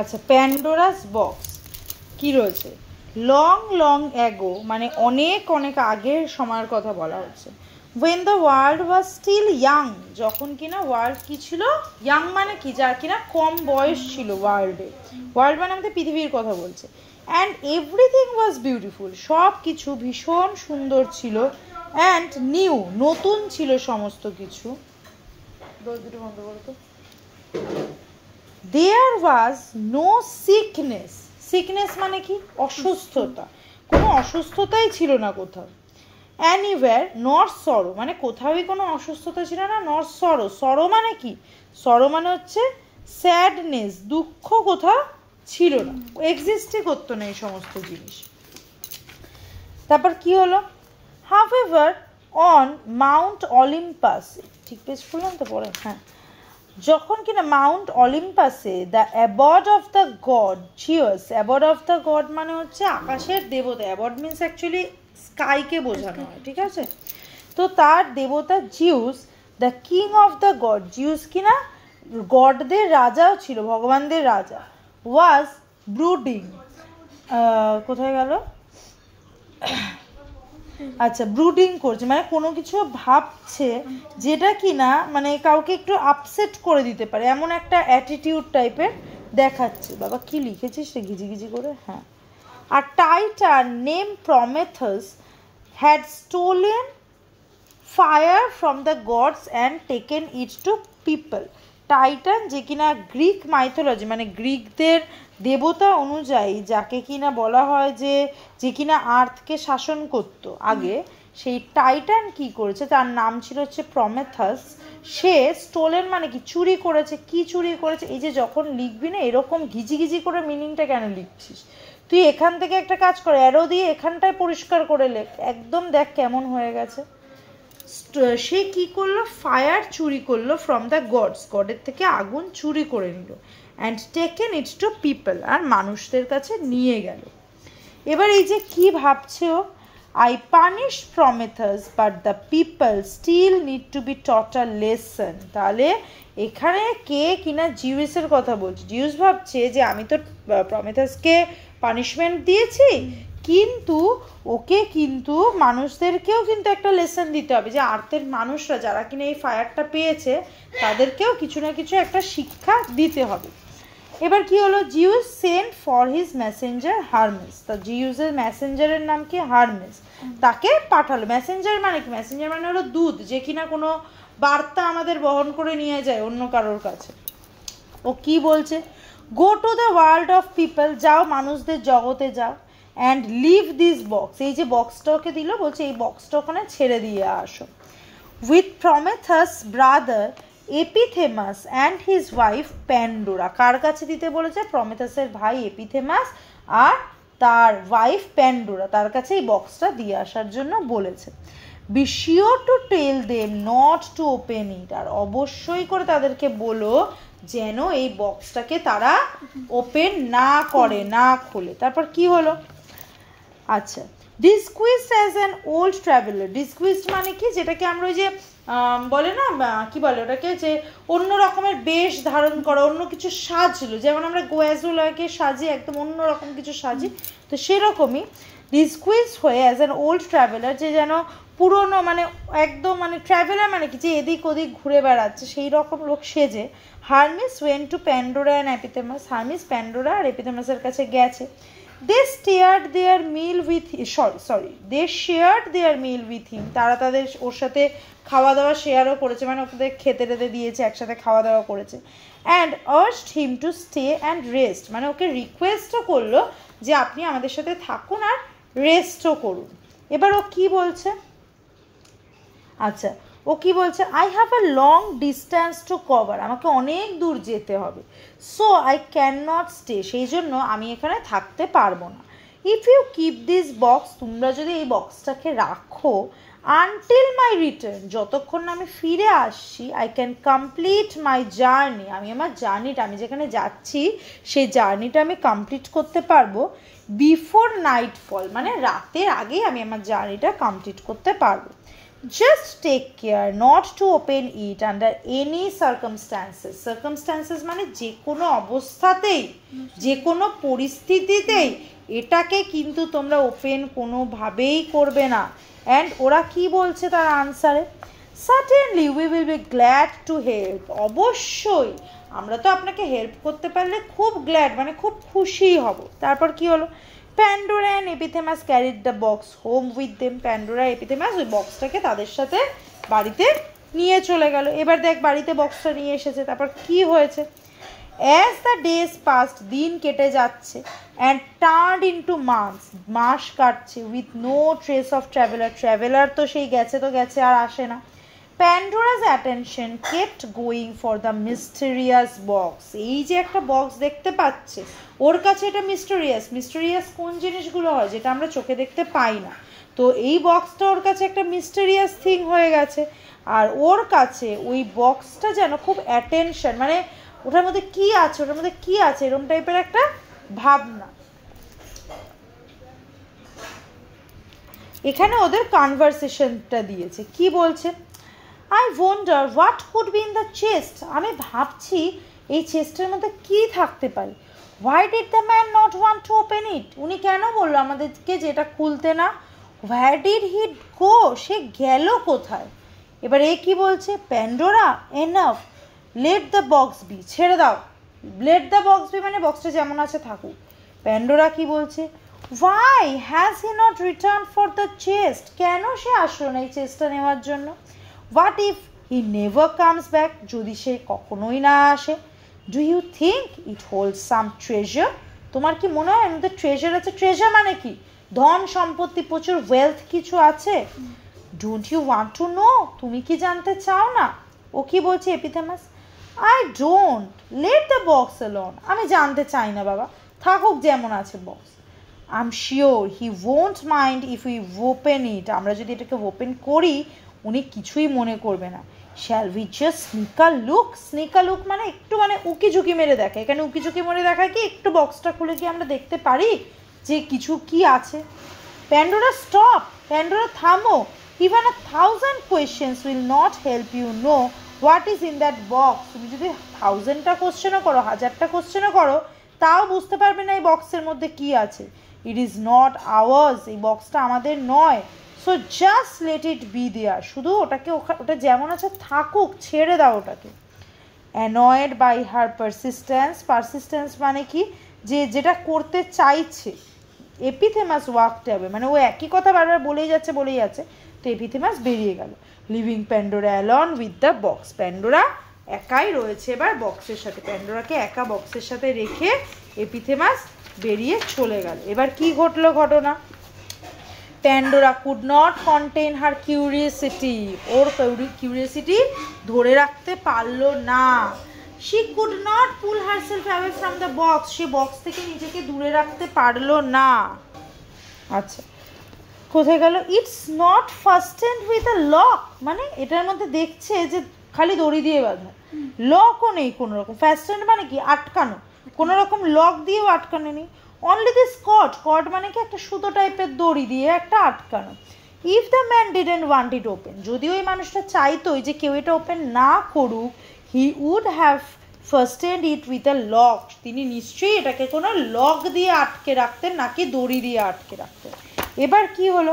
আচ্ছা, Pandora's box কি রয়েছে? লং লং অ্যাগো মানে অনেক অনেক আগের সময়ের কথা বলা হচ্ছে। when the world was still young, যখন কিনা ওয়ার্ল্ড কি ছিল? ইয়াং মানে কি? যার কিনা কম বয়স ছিল ওয়ার্ল্ডে। ওয়ার্ল্ড মানে আমাদের পৃথিবীর কথা বলছে। অ্যান্ড এভরিথিং ওয়াজ বিউটিফুল, সব কিছু ভীষণ সুন্দর ছিল। অ্যান্ড নিউ, নতুন ছিল সমস্ত কিছু। দুটো বন্ধ করো তো। দেয়ার ওয়াজ নো সিকনেস, সিকনেস মানে কি? অসুস্থতা, কোনো অসুস্থতাই ছিল না কোথাও। অ্যানিওয়ার নর সরো মানে কোথাওই কোনো অসুস্থতা ছিল না। নর সরো, সরো মানে কি? সরো মানে হচ্ছে স্যাডনেস, দুঃখ কোথাও ছিল না, এক্সিস্টই করতো না এই সমস্ত জিনিস। তারপর কি হলো? হাউএভার অন মাউন্ট অলিম্পাস, ঠিক পেজ খুললাম তো পরে, হ্যাঁ, যখন কিনা মাউন্ট অলিম্পাসে the abode of the god Zeus, abode of the god মানে হচ্ছে আকাশের দেবতা, অ্যাবড মিনস অ্যাকচুয়ালি স্কাইকে বোঝানো হয়, ঠিক আছে? তো তার দেবতা Zeus, the king of the god, Zeus কিনা গডদের রাজাও ছিল, ভগবানদের রাজা, ওয়াজ ব্রুডিং, কোথায় গেল? আচ্ছা, ব্রুডিং করছে মানে কোনো কিছু ভাবছে যেটা কিনা মানে কাউকে একটু আপসেট করে দিতে পারে, এমন একটা অ্যাটিটিউড টাইপের দেখাচ্ছে। বাবা কি লিখেছিস রে ঘিজি করে? হ্যাঁ। আর Titan name Prometheus had stolen fire from the gods and taken it to people. Titan যে কিনা গ্রিক মাইথোলজি মানে গ্রিকদের দেবতা অনুযায়ী যাকে কিনা বলা হয় যে কিনা আর্থকে শাসন করত আগে, সেই টাইটান কি করেছে, তার নাম ছিল হচ্ছে প্রমেথাস। সে স্টোলেন মানে কি? চুরি করেছে। কি চুরি করেছে? এই যে যখন লিখবি না এরকম ঘিজি করে মিনিংটা কেন লিখছিস? তুই এখান থেকে একটা কাজ কর, অ্যারো দিয়ে এখানটায় পরিষ্কার করে লেখ, একদম দেখ কেমন হয়ে গেছে। সে কি করলো? ফায়ার চুরি করলো ফ্রম দ্য গডস, গডের থেকে আগুন চুরি করে নিল। And taken it to people, আর মানুষদের কাছে নিয়ে গেল। এবার এই যে কি ভাবছে ও, I punish Prometheus but the people still need to be taught a lesson. তাহলে এখানে কে কিনা জিউসের কথা বলছে। জিউস ভাবছে যে আমি তো প্রমেথাসকে পানিশমেন্ট দিয়েছি, কিন্তু ওকে কিন্তু মানুষদেরকেও কিন্তু একটা লেসন দিতে হবে, যে আর্থের মানুষরা যারা কিনা এই ফায়ারটা পেয়েছে তাদেরকেও কিছু না কিছু একটা শিক্ষা দিতে হবে। এবার কি হলো? Zeus sent for his messenger Hermes. তা জিউসের মেসেঞ্জারের নাম কি? হারমেস। তাকে পাঠালো। মেসেঞ্জার মানে কি? মেসেঞ্জার মানে হলো দূত, যে কিনা কোনো বার্তা আমাদের বহন করে নিয়ে যায় অন্য কারোর কাছে। ও কি বলছে? Go to the world of people, যাও মানুষদের জগতে যাও, অ্যান্ড লিভ দিস বক্স, এই যে বক্সটা ওকে দিল, বলছে এই বক্সটা ওখানে ছেড়ে দিয়ে আসো। With Prometheus brother Epimetheus and his wife Pandora. কার কাছে দিতে বলেছে? প্রমেথাসের ভাই এপিথেমাস আর তার ওয়াইফ প্যান্ডোরা, তার কাছে এই বক্সটা দিয়ে আসার জন্য বলেছে। Be sure to tell them not to open it, আর অবশ্যই করে তাদেরকে বলো যেন এই বক্সটাকে তারা ওপেন না করে, না খোলে। তারপর কি হলো? আচ্ছা, ডিসকুইজড অ্যাজ অ্যান ওল্ড ট্রাভেলার। ডিসকুইজড মানে কি? যেটাকে আমরা ওই যে বলে না, কি বলে ওটাকে, যে অন্য রকমের বেশ ধারণ করা, অন্য কিছু সাজলো, যেমন আমরা গোয়াজুলাকে সাজি, একদম অন্য রকম কিছু সাজি, তো সেরকমই ডিসকুইজড হয়ে অ্যাজ অ্যান ওল্ড ট্রাভেলার, যে যেন পুরনো মানে একদম মানে ট্রাভেলার মানে কি, যে এদিক ওদিক ঘুরে বেড়াচ্ছে সেই রকম লোক সেজে, Hermes went to Pandora and Epimetheus. Hermes Pandora আর এপিথেমাসের কাছে গেছে। They shared their meal with they shared their meal with him. তারা তাদের ওর সাথে খাওয়া দাওয়া শেয়ারও করেছে, মানে ওদের খেতে টেতে দিয়েছে, একসাথে খাওয়া দাওয়া করেছে। And urged him to stay and rest, মানে ওকে রিকোয়েস্টও করলো যে আপনি আমাদের সাথে থাকুন আর রেস্টও করুন। এবার ও কি বলছে? আচ্ছা, ও কি বলছে? I have a long distance to cover, আমাকে অনেক দূর যেতে হবে। So I can not stay, সেই জন্য আমি এখানে থাকতে পারবো না। If you keep this box, তোমরা যদি এই বক্সটাকে রাখো, আনটিল মাই রিটার্ন, যতক্ষণ না আমি ফিরে আসছি, I can complete my journey, আমি আমার জার্নিটা, আমি যেখানে যাচ্ছি সেই জার্নিটা আমি কমপ্লিট করতে পারবো। বিফোর নাইটফল মানে রাতের আগেই আমি আমার জার্নিটা কমপ্লিট করতে পারবো। Just take care not to open it under any circumstances. Circumstances মানে যে কোনো অবস্থাতেই, যে কোনো পরিস্থিতিতেই এটাকে কিন্তু তোমরা ওপেন কোনোভাবেই করবে না। অ্যান্ড ওরা কি বলছে তার আনসারে, certainly we will be glad to help. অবশ্যই আমরা তো আপনাকে হেল্প করতে পারলে খুব গ্ল্যাড মানে খুব খুশি হব। তারপর কি হলো, Pandora and Epimetheus carried the box home with them. Pandora Epimetheus ওই বক্সটাকে তাদের সাথে বাড়িতে নিয়ে চলে গেল। এবার দেখ বাড়িতে বক্সটা নিয়ে এসেছে, তারপর কি হয়েছে, অ্যাজ দ্য ডেজ পাস্ট, দিন কেটে যাচ্ছে, অ্যান্ড টার্নড ইনটু মান্থস, মাস কাটছে, with no trace of traveller. Traveller তো সেই গেছে তো গেছে, আর আসে না। Pandora's attention kept going for the mysterious box. এই যে একটা বক্স দেখতে পাচ্ছে, ওর কাছে এটা মিস্টেরিয়াস। মিস্টেরিয়াস কোন জিনিসগুলো হয় যেটা আমরা চোখে দেখতে পাই না, তো এই বক্সটা ওর কাছে একটা মিস্টেরিয়াস থিং হয়ে গেছে। আর ওর কাছে ওই বক্সটা যেন খুব অ্যাটেনশন, মানে ওটার মধ্যে কি আছে, ওটার মধ্যে কি আছে, এরকম টাইপের একটা ভাবনা। এখানে ওদের কনভারসেশনটা দিয়েছে, কি বলছে, I wonder what could be in the chest. আমি ভাবছি এই চেস্টের মধ্যে কি থাকতে পারে। Why did the man not want to open it? উনি কেন বললো আমাদেরকে যে এটা খুলতে না? Where did he go? সে গেল কোথায়? এবার এ কি বলছে, Pandora enough, let the box be, ছেড়ে দাও। let the box be মানে বক্সটা যেমন আছে থাকুক। প্যান্ডোরা কি বলছে, why has he not returned for the chest? কেন সে আসলো না এই চেস্টটা নেওয়ার জন্য? What if he never comes back? যদি সে কখনোই না আসে? Do you think it holds some treasure? তোমার কি মনে হয় এর মধ্যে ট্রেজার আছে? ট্রেজার মানে কি, ধন সম্পত্তি, প্রচুর ওয়েলথ কিছু আছে। Don't you want to know? তুমি কি জানতে চাও না? ও কি বলছে এপিথেমাস, I don't, let the box alone. আমি জানতে চাই না বাবা, থাকুক যেমন আছে box. I'm sure he won't mind if we open it. আমরা যদি এটাকে ওপেন করি উনি কিছুই মনে করবে না। Shall we just sneak a look? Sneak a look মানে একটু মানে উকি ঝুঁকি মেরে দেখা। এখানে উকি ঝুঁকি মেরে দেখা কি একটু বক্সটা খুলে কি আমরা দেখতে পারি যে কিছু কি আছে। প্যান্ডোরা স্টপ, প্যান্ডোরা থামো। Even 1,000 questions will not help you know what is in that box. তুমি যদি 1000টা কোশ্চেনও করো, 1000টা কোশ্চেনও করো, তাও বুঝতে পারবে না এই বক্সের মধ্যে কি আছে। It is not ours, এই বক্সটা আমাদের নয়। So just let it be there, শুধু ওটাকে ওটা যেমন আছে থাকুক, ছেড়ে দাও ওটাকে। Annoyed by her persistence, persistence মানে কি, যে যেটা করতে চাইছে। এপিথেমাস ওয়াকড অ্যাওয়ে মানে ও একই কথা বারবার বলেই যাচ্ছে, তো এপিথেমাস বেরিয়ে গেল। Living Pandora along with the box, Pandora একাই রয়েছে এবার বক্সের সাথে। প্যান্ডোরাকে একা বক্সের সাথে রেখে এপিথেমাস বেরিয়ে চলে গেল। এবার কি ঘটলো ঘটনা, Pandora could not contain her curiosity, ওর কিউরিয়াসিটি ধরে রাখতে পারলো না। She could not pull herself away from the box, সে বক্স থেকে নিজেকে দূরে রাখতে পারলো না। আচ্ছা কোথায় গেল, it's not fastened with a lock, মানে এটার মধ্যে দেখছে যে খালি দড়ি দিয়ে বাঁধা, লকও নেই কোনো রকম। ফাস্টেন্ড মানে কি, আটকানো, কোনো রকম লক দিয়েও আটকানো নেই। অনলি দিস কট, কট মানে কি একটা সুতো টাইপের দড়ি দিয়ে একটা আটকানো। If the man didn't want it open, যদি ওই মানুষটা চাইতো যে কেউ এটা ওপেন না করুক, he would have fastened it with a lock, তিনি নিশ্চয়ই এটাকে কোনো লক দিয়ে আটকে রাখতেন, নাকি দড়ি দিয়ে আটকে রাখতেন। এবার কি হলো,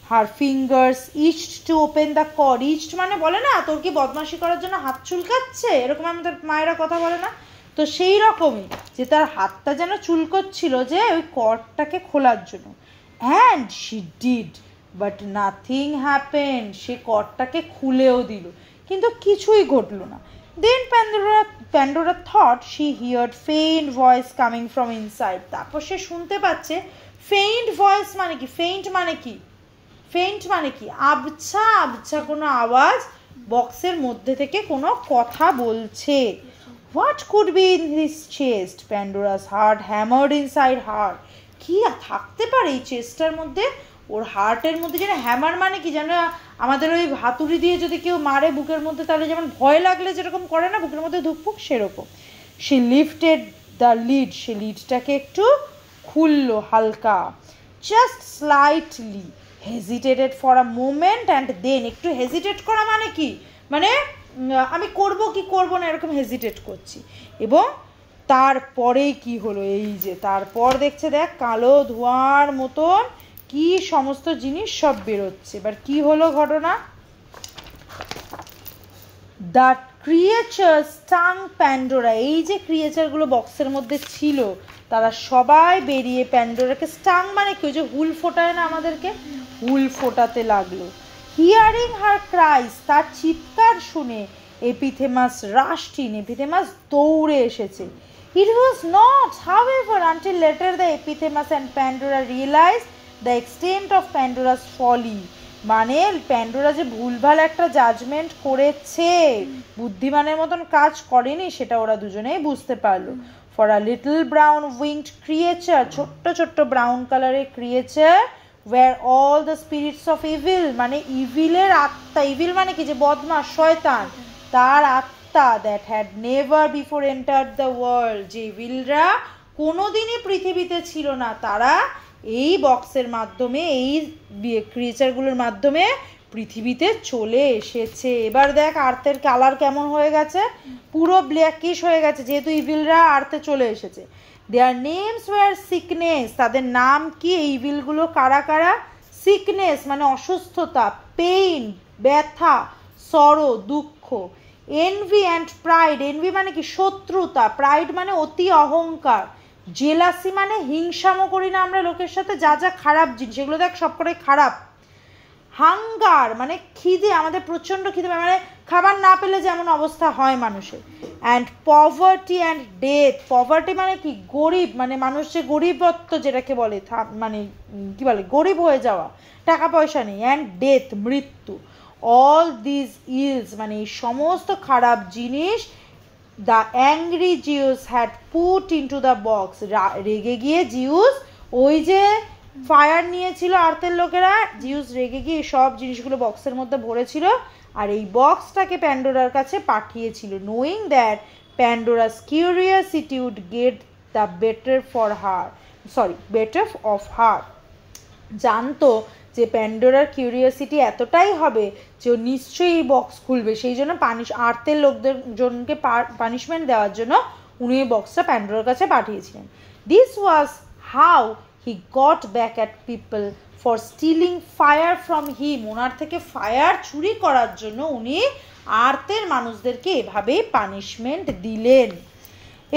her fingers itched to open the cord. Itched মানে বলে না তোর কি বদমাশি করার জন্য হাত চুলকাচ্ছে, এরকম আমাদের মায়েরা কথা বলে না, তো সেই রকমই যে তার হাতটা যেন চুলকচ্ছিল যে ওই কর্ডটাকে খোলার জন্য। And she did but nothing happen, সে কর্ডটাকে খুলেও দিল কিন্তু কিছুই ঘটলো না। Then Pandora thought she heard faint voice coming from inside, তারপর সে শুনতে পাচ্ছে ফেইন্ট ভয়েস মানে কি, ফেইন্ট মানে কি, ফেইন্ট মানে কি আবছা আবছা কোনো আওয়াজ, বক্সের মধ্যে থেকে কোনো কথা বলছে। What could be in his chest? Pandora's heart hammered inside her. কি থাকতে পারে এই চেস্টটার মধ্যে, ওর হার্টের মধ্যে। যেন হ্যামার মানে কি, যেন আমাদের ওই হাতুড়ি দিয়ে যদি কেউ মারে বুকের মধ্যে, তাহলে যেমন ভয় লাগলে যেরকম করে না বুকের মধ্যে ধুকপুক, সেরকম। She lifted the lid, সে লিডটাকে একটু খুললো হালকা, just slightly, hesitated for a moment and then, একটু হেজিটেট করা মানে কি, মানে আমি করব কি করব না এরকম হেজিটেট করছি। এবং তারপরেই কি হলো, এই যে তারপর দেখছে দেখ কালো ধোঁয়ার মতন কি সমস্ত জিনিস সব বেরোচ্ছে। এবার কি হলো ঘটনা, দ্য ক্রিয়েচার স্টাং প্যান্ডোরা, এই যে ক্রিয়েচারগুলো বক্সের মধ্যে ছিল তারা সবাই বেরিয়ে প্যান্ডোরাকে, স্টাং মানে কি, ওই যে হুল ফোটায় না আমাদেরকে, হুল ফোটাতে লাগলো। হিয়ারিং হার ক্রাইস, তার চিৎকার শুনে এপিথেমাস রাশড ইন, এপিথেমাস দৌড়ে এসেছে। It was not, however, until later the Epiphanes and Pandora realized the extent of Pandora's folly. মানে প্যান্ডোরা যে ভুলভাল একটা জাজমেন্ট করেছে, বুদ্ধিমানের মতন কাজ করেনি, সেটা ওরা দুজনেই বুঝতে পারলো। For a little brown winged creature, ছোট্ট ছোট্ট ব্রাউন কালারের creature, were all the spirits of evil, মানে ইভিলের আত্মা, ইভিল মানে কি, যে বদমাশ শয়তান, তার আত্মা, that had never before entered the world, যে ইভিলরা কোনোদিনই পৃথিবীতে ছিল না, তারা এই বক্সের মাধ্যমে, এই ক্রিয়েচারগুলোর মাধ্যমে পৃথিবীতে চলে এসেছে। এবার দেখ আর্থের কালার কেমন হয়ে গেছে, পুরো ব্ল্যাকিশ হয়ে গেছে, যেহেতু ইভিলরা আর্থে চলে এসেছে। দেয়ার নেমস ওয়ার সিকনেস, তাদের নাম কি, এই ইভিলগুলো কারা কারা, সিকনেস মানে অসুস্থতা, পেইন ব্যথা, সরো দুঃখ, এনভি অ্যান্ড প্রাইড, এনভি মানে কি শত্রুতা, প্রাইড মানে অতি অহংকার, জেলাসি মানে হিংসামো করি না আমরা লোকের সাথে, যা যা খারাপ জিনিস সেগুলো দেখ সব করে খারাপ, হাঙ্গার মানে খিদে, আমাদের প্রচণ্ড খিদে, মানে খাবার না পেলে যেমন অবস্থা হয় মানুষের, and poverty and death, poverty মানে কি গরিব, মানে মানুষ যে গরিবত্ব যেটাকে বলে, মানে কি বলে গরিব হয়ে যাওয়া, টাকা পয়সা নেই, অ্যান্ড ডেথ মৃত্যু, অল দিস ইলস মানে এই সমস্ত খারাপ জিনিস the angry Zeus had put into the box, রেগে গিয়ে জিউস ওই যে ফায়ার নিয়েছিল আর্থের লোকেরা, জিউস রেগে গিয়ে সব জিনিসগুলো বক্সের মধ্যে ভরেছিল আর এই বক্সটাকে প্যান্ডোরার কাছে পাঠিয়েছিল, knowing that Pandora's curiosity would get the better of her, জানতো যে প্যান্ডোরার কিউরিয়াসিটি এতটাই হবে যে ও নিশ্চয়ই এই বক্স খুলবে, সেই জন্য আর্থের লোকদের জনকে পানিশমেন্ট দেওয়ার জন্য উনি এই বক্সটা প্যান্ডোরার কাছে পাঠিয়েছিলেন। This was how he got back at people for stealing fire from him, ওনার থেকে ফায়ার চুরি করার জন্য উনি আর্থের মানুষদেরকে এভাবেই পানিশমেন্ট দিলেন।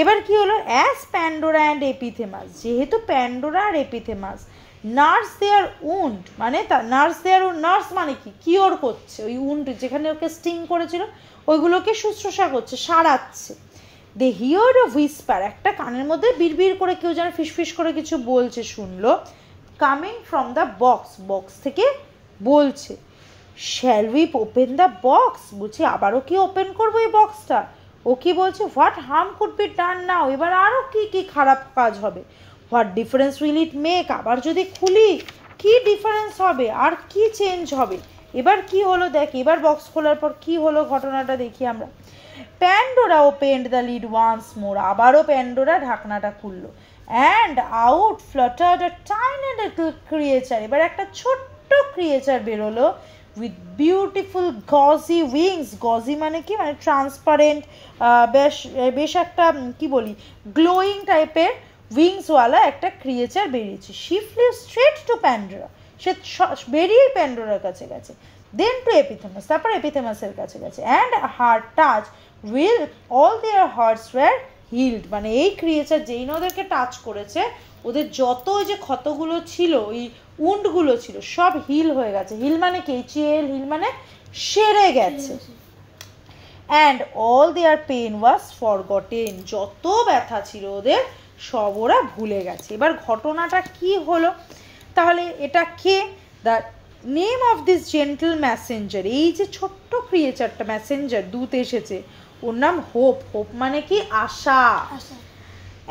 এবার কি হলো, অ্যাজ প্যান্ডোরা অ্যান্ড এপিথেমাস, যেহেতু প্যান্ডোরা আর এপিথেমাস নার্স দেয়ার উন্ড, মানে নার্স দেয়ার নার্স মানে কি কিওর করছে, ওই উন্ড যেখানে ওকে স্টিং করেছিল ওইগুলোকে শুশ্রূষা করছে, সারাচ্ছে। দে হিয়ার্ড আ হুইসপার, একটা কানের মধ্যে বিড়বিড় করে কেউ যেন ফিসফিস করে কিছু বলছে শুনলো, coming from the box, box থেকে বলছে, shall we open the box, বলছি আবারও কি ওপেন করবো এই বক্সটা, ও কি বলছে, what harm could be done now, এবার আরও কি কি খারাপ কাজ হবে, what difference will it make, আবার যদি খুলি কি ডিফারেন্স হবে, আর কি চেঞ্জ হবে। এবার কি হলো দেখ, এবার বক্স খোলার পর কি হলো ঘটনাটা দেখি আমরা। Pandora opened the lid once more, আবারও প্যান্ডোরা ঢাকনাটা খুললো, and out fluttered a tiny little creature, এবার একটা ছোট্ট ক্রিয়েচার বেরোলো, উইথ বিউটিফুল গজি উইংস, গজি মানে কি, মানে ট্রান্সপারেন্ট, বেশ একটা কি বলি গ্লোয়িং টাইপের উইংসওয়ালা একটা ক্রিয়েচার বেরিয়েছে। She flew straight to Pandora, সে বেরিয়ে প্যান্ডোরার কাছে গেছে, দেন টু এপিথেমাস, তারপর এপিথেমাসের কাছে গেছে, and her touch will all their hearts were healed, মানে এই ক্রিয়েচার যেই না ওদেরকে টাচ করেছে ওদের যত ওই যে ক্ষতগুলো ছিল, ওই উন্ডগুলো ছিল সব হিল হয়ে গেছে, হিল মানে কি, চিএল হিল মানে সেরে গেছে, and all their pain was forgotten, যত ব্যথা ছিল ওদের সব ওরা ভুলে গেছে। এবার ঘটনাটা কি হলো তাহলে, এটা কে, the name of this gentle messenger, এই যে ছোট্ট ক্রিয়েচারটা ম্যাসেঞ্জার দূত এসেছে, ওর নাম হোপ, হোপ মানে কি আশা,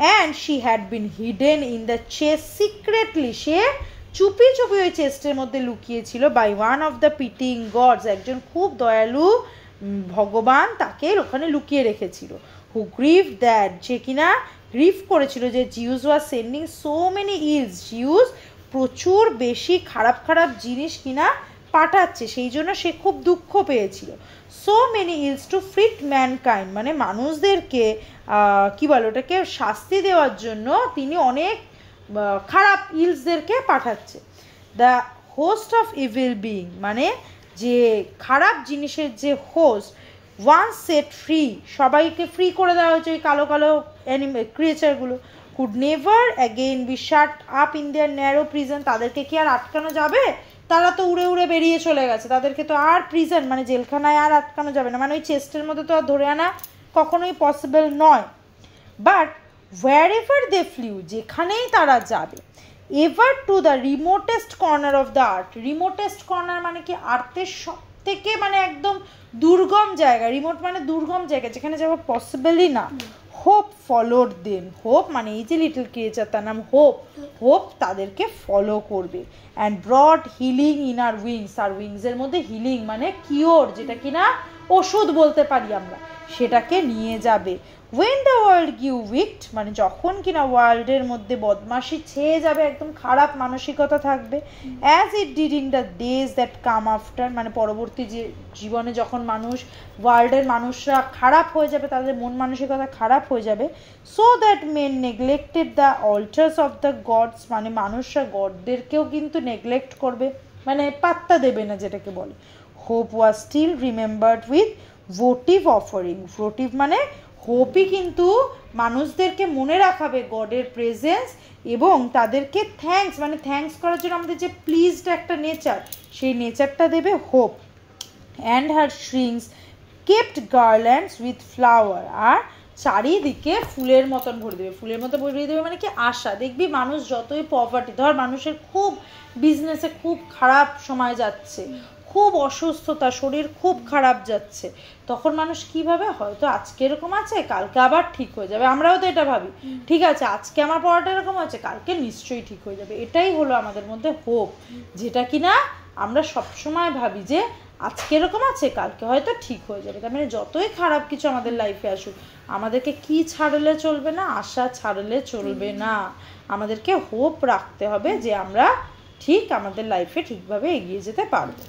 and she had been hidden in the chest secretly, সে চুপি চুপি ওই চেস্টের মধ্যে লুকিয়েছিল, by one of the pitying gods, একজন খুব দয়ালু ভগবান তাকে ওখানে লুকিয়ে রেখেছিল, হু গ্রিভ দ্যাট, যে কিনা গ্রিভ করেছিল যে Zeus was sending so many ills, Zeus প্রচুর বেশি খারাপ খারাপ জিনিস কিনা পাঠাচ্ছে, সেই জন্য সে খুব দুঃখ পেয়েছিল। So many ills to fit mankind, মানে মানুষদেরকে কি বলে ওটাকে শাস্তি দেওয়ার জন্য তিনি অনেক খারাপ ইলসদেরকে পাঠাচ্ছে। The host of evil being, মানে যে খারাপ জিনিসের যে হোস্ট, ওয়ান্স সেট ফ্রি, সবাইকে ফ্রি করে দেওয়া হয়েছে ওই কালো কালো ক্রিয়েচারগুলো, could never again be shut up in their narrow prison, তাদেরকে কি আর আটকানো যাবে? তারা তো উড়ে উড়ে বেরিয়ে চলে গেছে, তাদেরকে তো আর প্রিজন মানে জেলখানায় আর আটকানো যাবে না, মানে ওই চেস্টের মধ্যে তো আর ধরে আনা কখনোই পসিবল নয়। But wherever they flew, যেখানেই তারা যাবে, ever to the remotest corner of the earth, remotest corner মানে কি আর্থের সব থেকে মানে একদম দুর্গম জায়গা, রিমোট মানে দুর্গম জায়গা যেখানে যাওয়া পসিবলই না। হোপ ফলোড দেম, হোপ মানে এই যে লিটল ক্রিয়েচার তার নাম হোপ, হোপ তাদেরকে ফলো করবে। And broad healing in her wings, আর উইংসের মধ্যে হিলিং মানে কিওর, যেটা কিনা ওষুধ বলতে পারি আমরা, সেটাকে নিয়ে যাবে। when the world grew wicked, মানে যখন কিনা ওয়ার্ল্ডের মধ্যে বদমাশি ছেয়ে যাবে, একদম খারাপ মানসিকতা থাকবে, as it did in the days that come after, মানে পরবর্তী যে জীবনে যখন মানুষ ওয়ার্ল্ডের মানুষরা খারাপ হয়ে যাবে, তাদের মন মানসিকতা খারাপ হয়ে যাবে, so that men neglected the altars of the gods, মানে মানুষরা গডদেরকেও কিন্তু নেগলেক্ট করবে, মানে পাত্তা দেবে না যেটাকে বলে। hope was still remembered with votive offering, votive মানে হোপই কিন্তু মানুষদেরকে মনে রাখাবে গডের প্রেজেন্স, এবং তাদেরকে থ্যাঙ্কস মানে থ্যাঙ্কস করার জন্য আমাদের যে প্লিজড একটা নেচার, সেই নেচারটা দেবে hope. And her strings kept garlands with flower, আর চারিদিকে ফুলের মতন ভরে দেবে, ফুলের মতো ভরিয়ে দেবে মানে কি আশা। দেখবি মানুষ যতই পভার্টি, ধর মানুষের খুব বিজনেসে খুব খারাপ সময় যাচ্ছে, খুব অসুস্থতা, শরীর খুব খারাপ যাচ্ছে, তখন মানুষ কীভাবে, হয়তো আজকে এরকম আছে কালকে আবার ঠিক হয়ে যাবে, আমরাও তো এটা ভাবি, ঠিক আছে আজকে আমার পড়াটা এরকম আছে কালকে নিশ্চয়ই ঠিক হয়ে যাবে। এটাই হলো আমাদের মধ্যে হোপ, যেটা কিনা আমরা সবসময় ভাবি যে আজকে এরকম আছে কালকে হয়তো ঠিক হয়ে যাবে। তার মানে যতই খারাপ কিছু আমাদের লাইফে আসুক, আমাদেরকে কি ছাড়লে চলবে না, আশা ছাড়লে চলবে না, আমাদেরকে হোপ রাখতে হবে যে আমরা ঠিক আমাদের লাইফে ঠিকভাবে এগিয়ে যেতে পারবো।